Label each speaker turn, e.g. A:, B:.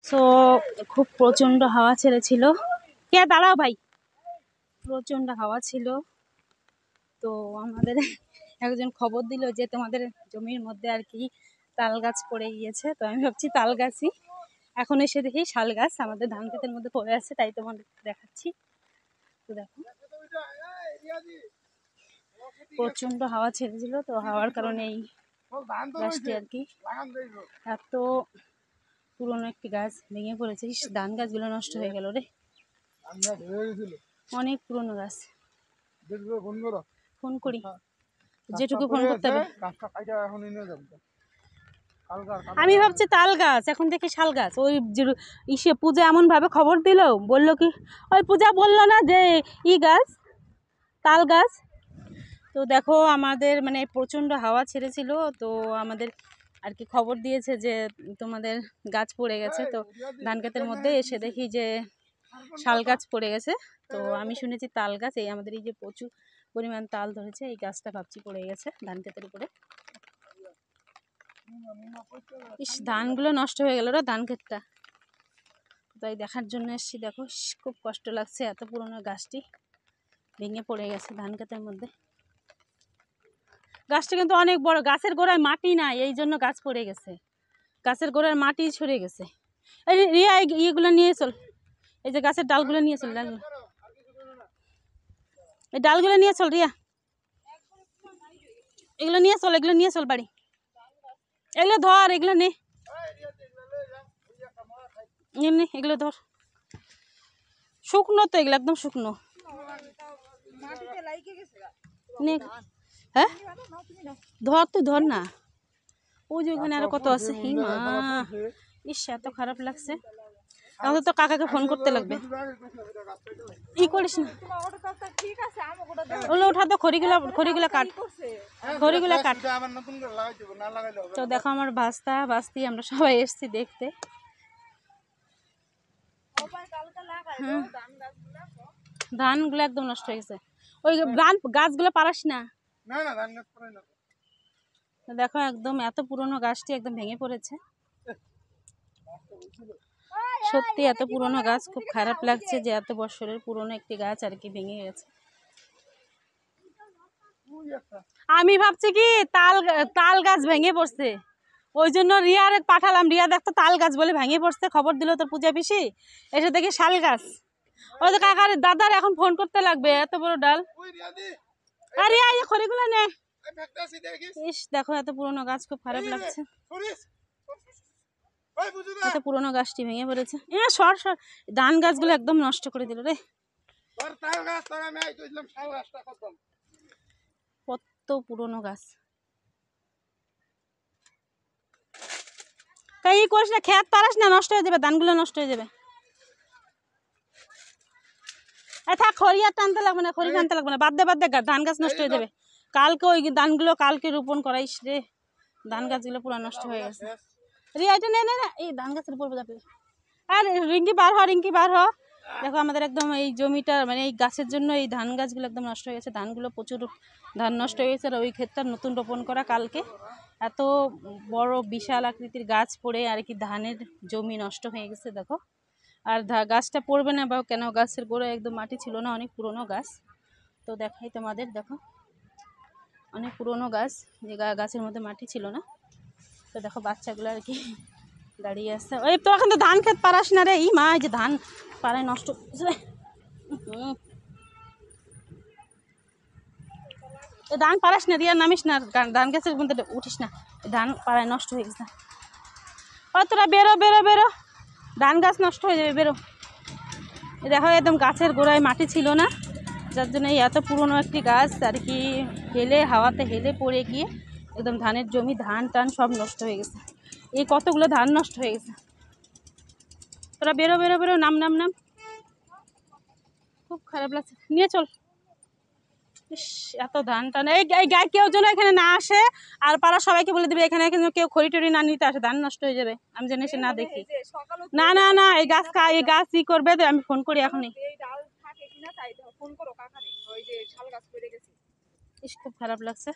A: So খুব প্রচন্ড হাওয়া ছেড়েছিল। কে দাঁড়াও ভাই, প্রচন্ড হাওয়া ছিল। তো আমাদের একজন খবর দিল যে তোমাদের জমির মধ্যে আর কি তাল গাছ পড়ে গিয়েছে। তো আমি ভাবছি তাল গাছই, এখন এসে দেখি শাল গাছ আমাদের ধান ক্ষেতের মধ্যে পড়ে আছে, তাই তোমাদের দেখাচ্ছি। তো দেখো প্রচন্ড হাওয়া ছেড়েছিল, তো হাওয়ার কারণে এই গাছটি আর কি এত পুরনো একটি গাছ ভেঙে পড়েছে। ধান গাছগুলো নষ্ট হয়ে গেল রে, অনেক পুরনো গাছ। ফোন করি, যেটুকু ফোন করতে হবে। আমি ভাবছি তাল গাছ, এখন দেখি শাল গাছ। ওই ইসে পূজা এমন ভাবে খবর দিল, বললো কি ওই পূজা বললো না যে ই গাছ তাল গাছ। তো দেখো আমাদের মানে প্রচন্ড হাওয়া ছেড়েছিল, তো আমাদের আর কি খবর দিয়েছে যে তোমাদের গাছ পড়ে গেছে। তো ধান ক্ষেতের মধ্যে এসে দেখি যে শাল গাছ পড়ে গেছে। তো আমি শুনেছি তাল গাছ, এই আমাদের এই যে প্রচুর পরিমাণ তাল ধরেছে, এই গাছটা ভাবছি পড়ে গেছে ধান ক্ষেতের উপরে। ইস, ধানগুলো নষ্ট হয়ে গেল রে ধান ক্ষেতটা, তাই দেখার জন্য এসেছি। দেখো খুব কষ্ট লাগছে, এত পুরনো গাছটি ভেঙে পড়ে গেছে ধান ক্ষেতের মধ্যে। গাছটা কিন্তু অনেক বড়, গাছের গোড়ায় মাটি নাই, এই জন্য গাছ পড়ে গেছে। গাছের গোড়ায় মাটি ছড়ে গেছে। এই রিয়া ইয়েগুলো নিয়ে চল, এই যে গাছের ডালগুলো নিয়ে চল, ডালগুলো, এই ডালগুলো নিয়ে চল রিয়া, এগুলো নিয়ে চল, এগুলো নিয়ে চল বাড়ি, এগুলো ধর, এগুলো নে, এগুলো ধর, শুকনো তো এগুলো, একদম শুকনো। হ্যাঁ ধর, তুই ধর না, ওই যে ওখানে আরো কত আছে। হি মা, ইস এত খারাপ লাগছে। আমাদের তো কাকাকে ফোন করতে লাগবে। ই করিস না, ওগুলো উঠা তো, খড়িগুলা কাট, খড়িগুলা কাট। তো দেখো আমার বাস্তা বাস্তি আমরা সবাই এসছি দেখতে। ধানগুলো একদম নষ্ট হয়ে গেছে। ওই ধান গাছগুলো পারাস না। দেখো একদম এত পুরনো গাছটি একদম ভেঙে পড়েছে। সত্যি এত পুরনো গাছ, খুব খারাপ লাগছে যে এত বছরের পুরনো একটি গাছ আর কি ভেঙে গেছে। আমি ভাবছি কি তাল গাছ ভেঙে পড়ছে, ওই জন্য রিয়ার পাঠালাম। রিয়া দেখতো তাল গাছ বলে ভেঙে পড়ছে, খবর দিল তোর পূজা পিসি, এসে দেখি শাল গাছ। ওই তো কাকার দাদার এখন ফোন করতে লাগবে, এত বড় ডাল। আরে এই খড়িগুলো নে। ইস দেখো এত পুরনো গাছ, খুব খারাপ লাগছে, এত পুরনো গাছটি ভেঙে পড়েছে। সর সর, ধান গাছগুলো একদম নষ্ট করে দিল রে। কত পুরনো গাছ, তাই ই করিস না, খেত পারাস না, নষ্ট হয়ে যাবে, ধানগুলো নষ্ট হয়ে যাবে। থাক, খড়ি আর টানতে লাগবে না, খড়ি টানতে লাগবে না, বাদ দে, ধান গাছ নষ্ট হয়ে যাবে। কালকে ওই ধানগুলো কালকে রোপণ করাইস রে, ধান গাছগুলো পুরো নষ্ট হয়ে গেছে। রিয়া এটা নে, এই ধান গাছের উপর যাবে। আর রিঙ্কি বার হ, রিঙ্কি বার হ। দেখো আমাদের একদম এই জমিটা মানে এই গাছের জন্য এই ধান গাছগুলো একদম নষ্ট হয়ে গেছে, ধানগুলো প্রচুর ধান নষ্ট হয়ে গেছে। আর ওই ক্ষেতটা নতুন রোপণ করা কালকে, এত বড় বিশাল আকৃতির গাছ পড়ে আর কি ধানের জমি নষ্ট হয়ে গেছে। দেখো আর গাছটা পড়বে না বা কেন, গাছের গোড়ায় একদম মাটি ছিল না, অনেক পুরনো গাছ। তো দেখাই তোমাদের, দেখো অনেক পুরনো গাছ, যে গাছের মধ্যে মাটি ছিল না। তো দেখো বাচ্চাগুলো আর কি দাঁড়িয়ে আসছে। ওই তো এখন তো ধান ক্ষেত পারাস না রে, ই মা, এই যে ধান পাড়ায় নষ্ট। ধান পারাস না রিয়া, নামিস না, ধান গাছের মধ্যে উঠিস না, ধান পাড়ায় নষ্ট হয়ে গেছে। ও তোরা বেরো বেরো বেরো, ধান গাছ নষ্ট হয়ে যাবে, বেরো। দেখো একদম গাছের গোড়ায় মাটি ছিল না, যার জন্য এত পুরনো একটি গাছ আর কি হেলে, হাওয়াতে হেলে পড়ে গিয়ে একদম ধানের জমি, ধান টান সব নষ্ট হয়ে গেছে। এই কতগুলো ধান নষ্ট হয়ে গেছে। তোরা বেরো বেরো বেরো, নাম নাম নাম, খুব খারাপ লাগছে, নিয়ে চল। ইস এত ধান টান, এই গায়ে কেউ যেন এখানে না আসে, আর পাড়া সবাইকে বলে দেবে এখানে কেউ খড়ি টড়ি না নিতে আসে, ধান নষ্ট হয়ে যাবে, আমি যেন এসে না দেখি। না না না, এই গাছ ই করবে, আমি ফোন করি এখনই। ইস খুব খারাপ লাগছে।